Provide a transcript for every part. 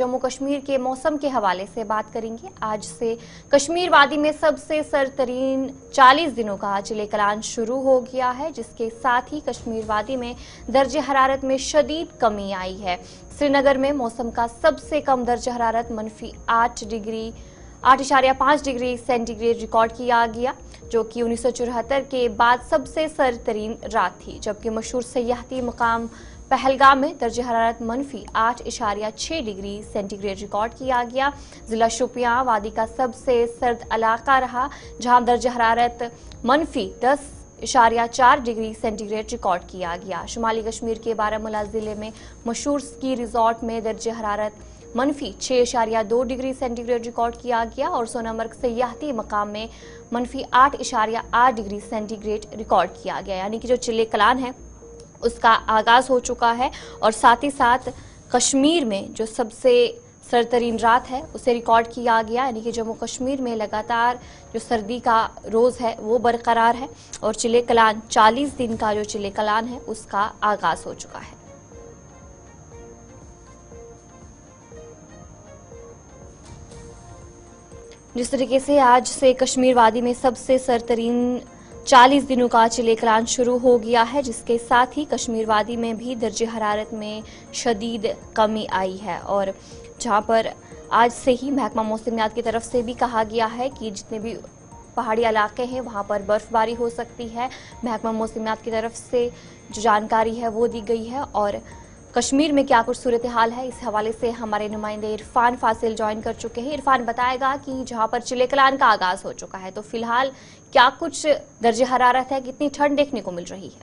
जम्मू कश्मीर के मौसम के हवाले से बात करेंगे। आज से कश्मीर वादी में सबसे सरतरीन 40 दिनों का चिले कलान शुरू हो गया है, जिसके साथ ही कश्मीर वादी में दर्जे हरारत में शदीद कमी आई है। श्रीनगर में मौसम का सबसे कम दर्जे हरारत -8.5 डिग्री सेंटीग्रेड रिकॉर्ड किया गया, जो कि 1974 के बाद सबसे सरतरीन रात थी। जबकि मशहूर सयाहती मकाम पहलगाम में दर्जे हरारत -8.6 डिग्री सेंटीग्रेड रिकॉर्ड किया गया। जिला शोपियां वादी का सबसे सर्द इलाका रहा, जहां दर्जे हरारत -10.4 डिग्री सेंटीग्रेड रिकॉर्ड किया गया। शुमाली कश्मीर के बारामूला जिले में मशहूर स्की रिजॉर्ट में दर्जे हरारत -6.2 डिग्री सेंटीग्रेड रिकॉर्ड किया गया और सोनामर्ग सयाहती मकाम में -8.8 डिग्री सेंटीग्रेड रिकॉर्ड किया गया। यानी कि जो चिले कलान है उसका आगाज हो चुका है और साथ ही साथ कश्मीर में जो सबसे सरतरीन रात है उसे रिकॉर्ड किया गया। यानी कि जम्मू कश्मीर में लगातार जो सर्दी का रोज है वो बरकरार है और चिले कलान 40 दिन का जो चिले कलान है उसका आगाज हो चुका है। जिस तरीके से आज से कश्मीर वादी में सबसे सरतरीन 40 दिनों का चिले कलान शुरू हो गया है, जिसके साथ ही कश्मीर वादी में भी दर्जे हरारत में शदीद कमी आई है और जहां पर आज से ही महकमा मौसमियात की तरफ से भी कहा गया है कि जितने भी पहाड़ी इलाके हैं वहां पर बर्फबारी हो सकती है। महकमा मौसमियात की तरफ से जो जानकारी है वो दी गई है और कश्मीर में क्या कुछ सूरत हाल है, इस हवाले से हमारे नुमाइंदे इरफान फासिल ज्वाइन कर चुके हैं। इरफान बताएगा कि जहां पर चिले कलान का आगाज हो चुका है तो फिलहाल क्या कुछ दर्जे हरारत है, कितनी ठंड देखने को मिल रही है?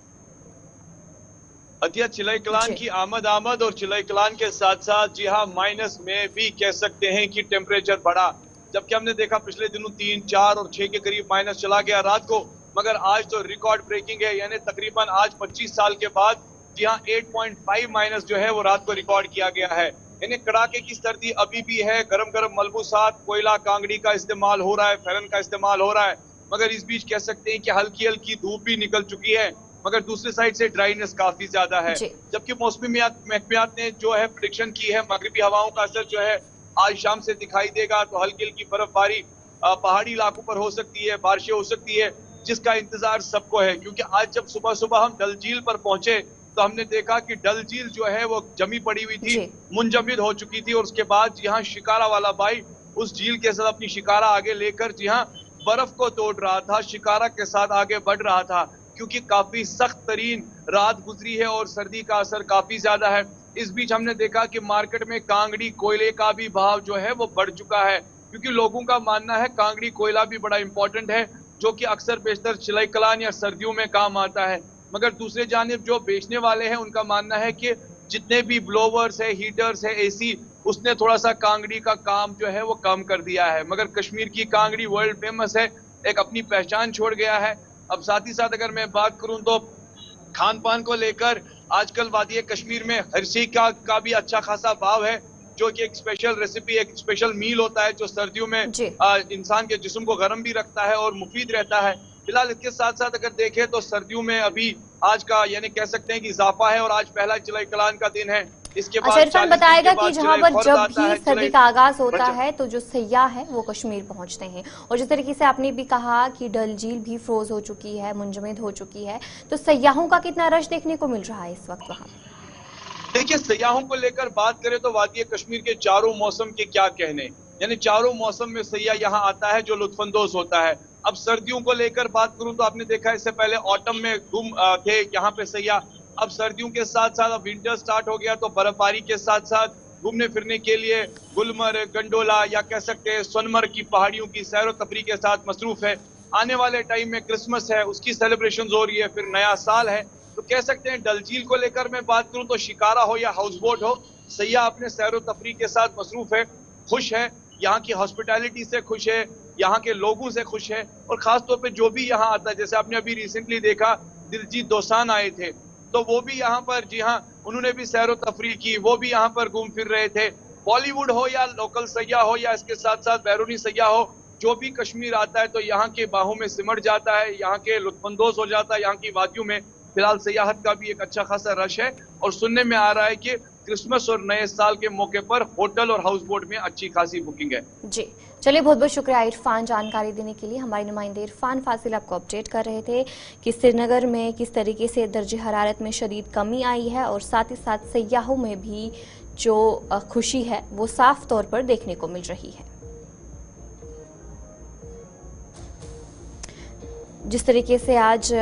अतिया चिले कलान की आमद और चिले कलान के साथ साथ जी हाँ माइनस में भी कह सकते हैं कि टेम्परेचर बढ़ा, जबकि हमने देखा पिछले दिनों 3, 4 और 6 के करीब माइनस चला गया रात को, मगर आज तो रिकॉर्ड ब्रेकिंग है। यानी तकरीबन आज 25 साल के बाद जी हाँ 8.5 माइनस जो है वो रात को रिकॉर्ड किया गया है। यानी कड़ाके की सर्दी अभी भी है, गरम गरम मलबूसात, कोयला, कांगड़ी का इस्तेमाल हो रहा है, फेरन का इस्तेमाल हो रहा है, मगर इस बीच कह सकते हैं कि हल्की हल्की धूप भी निकल चुकी है, मगर दूसरी साइड से ड्राइनेस काफी ज्यादा है। जबकि मौसमी महकमियात ने जो है प्रेडिक्शन की है मगरिबी हवाओं का असर जो है आज शाम से दिखाई देगा, तो हल्की हल्की बर्फबारी पहाड़ी इलाकों पर हो सकती है, बारिशें हो सकती है, जिसका इंतजार सबको है। क्योंकि आज जब सुबह सुबह हम डल झील पर पहुंचे तो हमने देखा कि डल झील जो है वो जमी पड़ी हुई थी, मुंजमद हो चुकी थी और उसके बाद जी हाँ शिकारा वाला भाई उस झील के साथ अपनी शिकारा आगे लेकर जी हाँ बर्फ को तोड़ रहा था, शिकारा के साथ आगे बढ़ रहा था, क्योंकि काफी सख्त तरीन रात गुजरी है और सर्दी का असर काफी ज्यादा है। इस बीच हमने देखा कि मार्केट में कांगड़ी कोयले का भी भाव जो है वो बढ़ चुका है, क्योंकि लोगों का मानना है कांगड़ी कोयला भी बड़ा इंपॉर्टेंट है, जो कि अक्सर बेशतर चिले कलान या सर्दियों में काम आता है। मगर दूसरे जानिब जो बेचने वाले हैं उनका मानना है कि जितने भी ब्लोवर्स है, हीटर्स है, एसी, उसने थोड़ा सा कांगड़ी का काम जो है वो कम कर दिया है। मगर कश्मीर की कांगड़ी वर्ल्ड फेमस है, एक अपनी पहचान छोड़ गया है। अब साथ ही साथ अगर मैं बात करूं तो खान पान को लेकर आजकल वादी कश्मीर में हरसी का भी अच्छा खासा भाव है, जो कि एक स्पेशल रेसिपी, एक स्पेशल मील होता है जो सर्दियों में इंसान के जिस्म को गर्म भी रखता है और मुफीद रहता है। फिलहाल इसके साथ साथ अगर देखें तो सर्दियों में अभी आज का यानी कह सकते हैं कि इजाफा है और आज पहला चिले कलान का दिन है। इसके बाद इरफान बताएगा कि जहां पर जब भी सर्दी का आगाज होता है तो जो सयाह है वो कश्मीर पहुंचते हैं और जिस तरीके से आपने भी कहा कि डल झील भी फ्रोज हो चुकी है, मुंजमद हो चुकी है, तो सयाहों का कितना रश देखने को मिल रहा है इस वक्त वहां? देखिए सयाहों को लेकर बात करें तो वादी कश्मीर के चारों मौसम के क्या कहने, यानी चारों मौसम में सयाह यहाँ आता है जो लुत्फानंदोज होता है। अब सर्दियों को लेकर बात करूं तो आपने देखा इससे पहले ऑटम में गुम थे यहाँ पे सयाह, अब सर्दियों के साथ साथ अब विंटर स्टार्ट हो गया तो बर्फबारी के साथ साथ घूमने फिरने के लिए गुलमर्ग, गंडोला या कह सकते हैं सोनमर्ग की पहाड़ियों की सैर तफरी के साथ मसरूफ है। आने वाले टाइम में क्रिसमस है, उसकी सेलिब्रेशन हो रही है, फिर नया साल है, तो कह सकते हैं डल झील को लेकर मैं बात करूं तो शिकारा हो या हाउस बोट हो, सयाह अपने सैर तफरी के साथ मसरूफ है, खुश है, यहाँ की हॉस्पिटैलिटी से खुश है, यहाँ के लोगों से खुश है और खासतौर पे जो भी यहाँ आता है, जैसे आपने अभी रिसेंटली देखा दिलजीत दोसांझ आए थे तो वो भी यहाँ पर जी हाँ उन्होंने भी सैर तफरी की, वो भी यहाँ पर घूम फिर रहे थे। बॉलीवुड हो या लोकल सयाह हो या इसके साथ साथ बैरूनी सयाह हो, जो भी कश्मीर आता है तो यहाँ के बाहों में सिमट जाता है, यहाँ के लुत्फानंदोज हो जाता है। यहाँ की वादियों में फिलहाल सयाहत का भी एक अच्छा खासा रश है और सुनने में आ रहा है कि क्रिसमस और नए साल के मौके पर होटल और हाउस बोट में अच्छी खासी बुकिंग है। जी चलिए, बहुत बहुत शुक्रिया इरफान जानकारी देने के लिए। हमारे नुमाइंदे इरफान फासिल आपको अपडेट कर रहे थे कि श्रीनगर में किस तरीके से दर्जे हरारत में शदीद कमी आई है और साथ ही साथ सयाहों में भी जो खुशी है वो साफ तौर पर देखने को मिल रही है। जिस तरीके से आज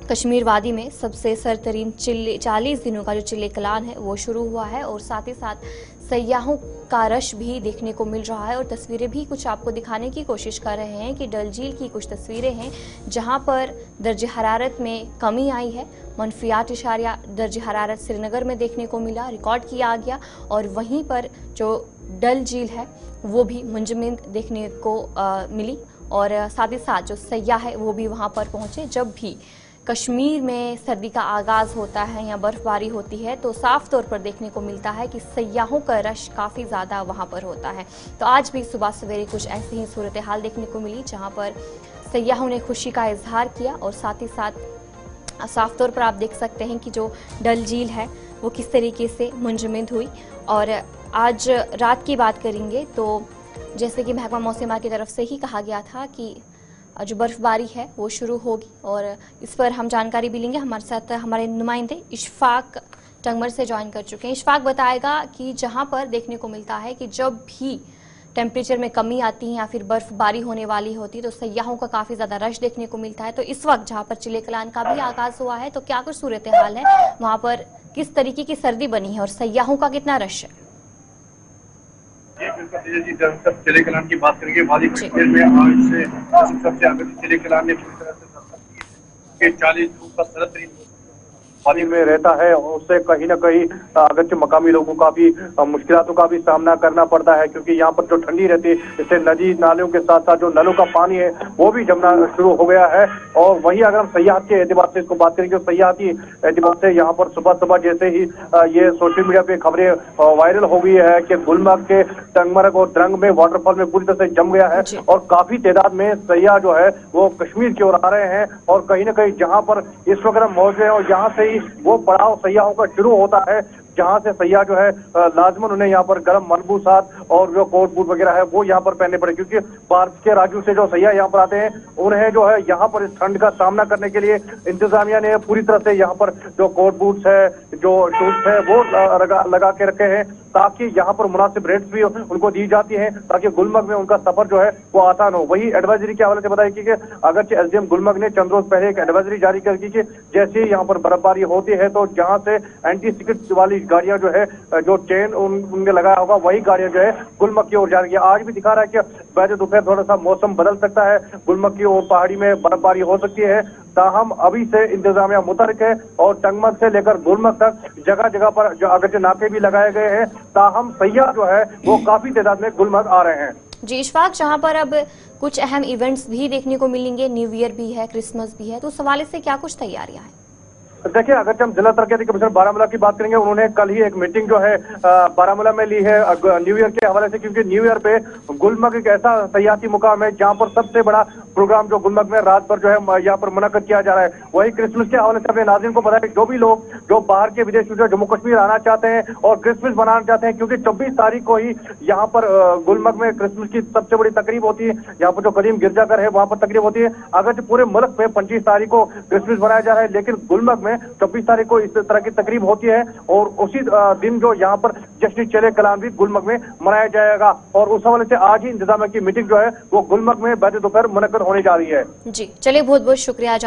कश्मीर वादी में सबसे सरतरीन 40 दिनों का जो चिल्ले कलान है वो शुरू हुआ है और साथ ही साथ सयाहों का रश भी देखने को मिल रहा है और तस्वीरें भी कुछ आपको दिखाने की कोशिश कर रहे हैं कि डल झील की कुछ तस्वीरें हैं जहां पर दर्जे हरारत में कमी आई है। -8 दर्जे हरारत श्रीनगर में देखने को मिला, रिकॉर्ड किया गया और वहीं पर जो डल झील है वो भी मुंजमद देखने को मिली और साथ ही साथ जो सयाह है वो भी वहां पर पहुंचे। जब भी कश्मीर में सर्दी का आगाज होता है या बर्फबारी होती है तो साफ तौर पर देखने को मिलता है कि सयाहों का रश काफ़ी ज़्यादा वहां पर होता है। तो आज भी सुबह सवेरे कुछ ऐसी ही सूरत हाल देखने को मिली जहां पर सयाहों ने खुशी का इजहार किया और साथ ही साथ साफ तौर पर आप देख सकते हैं कि जो डल झील है वो किस तरीके से मुंजमद हुई। और आज रात की बात करेंगे तो जैसे कि महकमा मौसम की तरफ से ही कहा गया था कि जो बर्फबारी है वो शुरू होगी और इस पर हम जानकारी भी लेंगे। हमारे साथ हमारे नुमाइंदे इशफाक टंगमर से ज्वाइन कर चुके हैं। इशफाक बताएगा कि जहां पर देखने को मिलता है कि जब भी टेम्परेचर में कमी आती है या फिर बर्फबारी होने वाली होती है तो सयाहों का काफी ज्यादा रश देखने को मिलता है। तो इस वक्त जहां पर चिल्ले कलान का भी आगाज हुआ है तो क्या कुछ सूरत हाल है वहां पर, किस तरीके की सर्दी बनी है और सयाहों का कितना रश है? चिल्ले कलान की बात करेंगे। वादी कश्मीर में आज से सबसे आगे चिल्ले कलान ने पूरी तरह से 40 दिनों का सरतरीन वादी में रहता है और उससे कहीं ना कहीं अगरचे मकामी लोगों का भी मुश्किलों का भी सामना करना पड़ता है क्योंकि यहाँ पर जो ठंडी रहती है इससे नदी नालों के साथ साथ जो नलों का पानी है वो भी जमना शुरू हो गया है। और वहीं अगर हम सयाहत के एतबार से इसको बात करेंगे तो सयाहती एतबार से यहाँ पर सुबह सुबह जैसे ही ये सोशल मीडिया पे खबरें वायरल हो गई है कि गुलमर्ग के टंगमर्ग और द्रंग में वाटरफॉल में पूरी तरह से जम गया है और काफी तादाद में सयाह जो है वो कश्मीर की ओर आ रहे हैं। और कहीं ना कहीं जहाँ पर इस वक्त हम मौजूद हैं और यहाँ से ही वो पड़ाव सयाहों का शुरू होता है जहां से सयाह जो है लाजमन उन्हें यहाँ पर गर्म मलबूसात और जो कोट बूट वगैरह है वो यहाँ पर पहनने पड़े क्योंकि भारत के राज्यों से जो सयाह यहाँ पर आते हैं उन्हें जो है यहाँ पर इस ठंड का सामना करने के लिए इंतजामिया ने पूरी तरह से यहाँ पर जो कोट बूट्स है, जो शूज है वो लगा के रखे हैं ताकि यहाँ पर मुनासिब रेट्स भी उनको दी जाती हैं ताकि गुलमर्ग में उनका सफर जो है वो आसान हो। वही एडवाइजरी के हवाले से बताया कि अगरचे एसडीएम गुलमर्ग ने चंद रोज पहले एक एडवाइजरी जारी कर दी कि जैसे ही यहाँ पर बर्फबारी होती है तो जहाँ से एंटी स्किड वाली गाड़ियां जो है जो चेन उनमें लगाया होगा वही गाड़ियां जो है गुलमर्ग की ओर जा रही है। आज भी दिखा रहा है कि वैसे दोपहर थोड़ा सा मौसम बदल सकता है, गुलमर्ग की ओर पहाड़ी में बर्फबारी हो सकती है। ताहम अभी से इंतजामिया मुतरक है और टंगमर्ग से लेकर गुलमर्ग तक जगह जगह पर जो अगरचे नाके भी लगाए गए हैं। ताहम सयाह जो है वो काफी तादाद में गुलमर्ग आ रहे हैं। जी इशफाक, जहां पर अब कुछ अहम इवेंट्स भी देखने को मिलेंगे, न्यू ईयर भी है, क्रिसमस भी है, तो उस हवाले से क्या कुछ तैयारियां हैं? देखिए, अगर हम जिला तरक्याती कमिश्नर बारामूला की बात करेंगे, उन्होंने कल ही एक मीटिंग जो है बारामूला में ली है न्यू ईयर के हवाले से क्योंकि न्यू ईयर पे गुलमर्ग एक ऐसा सयाहती मुकाम है जहां पर सबसे बड़ा प्रोग्राम जो गुलमर्ग में रात भर जो है यहाँ पर मुनक्कद किया जा रहा है। वही क्रिसमस के हवाले से अपने नाज़रीन को बताया जो भी लोग जो बाहर के विदेश में जम्मू कश्मीर आना चाहते हैं और क्रिसमस मनाना चाहते हैं क्योंकि 24 तारीख को ही यहाँ पर गुलमर्ग में क्रिसमस की सबसे बड़ी तकरीब होती है। यहाँ पर जो कदीम गिरजाघर है वहाँ पर तकरीब होती है। अगर पूरे मुल्क में 25 तारीख को क्रिसमस मनाया जा रहा है लेकिन गुलमर्ग में 24 तारीख को इस तरह की तकरीब होती है और उसी दिन जो यहाँ पर जश्न चिल्ले कलान भी गुलमर्ग में मनाया जाएगा। और उस हवाले से आज ही इंतजामिया की मीटिंग जो है वो गुलमर्ग में बाद दोपहर मुनक्कद होने जा रही है। जी चलिए, बहुत बहुत शुक्रिया।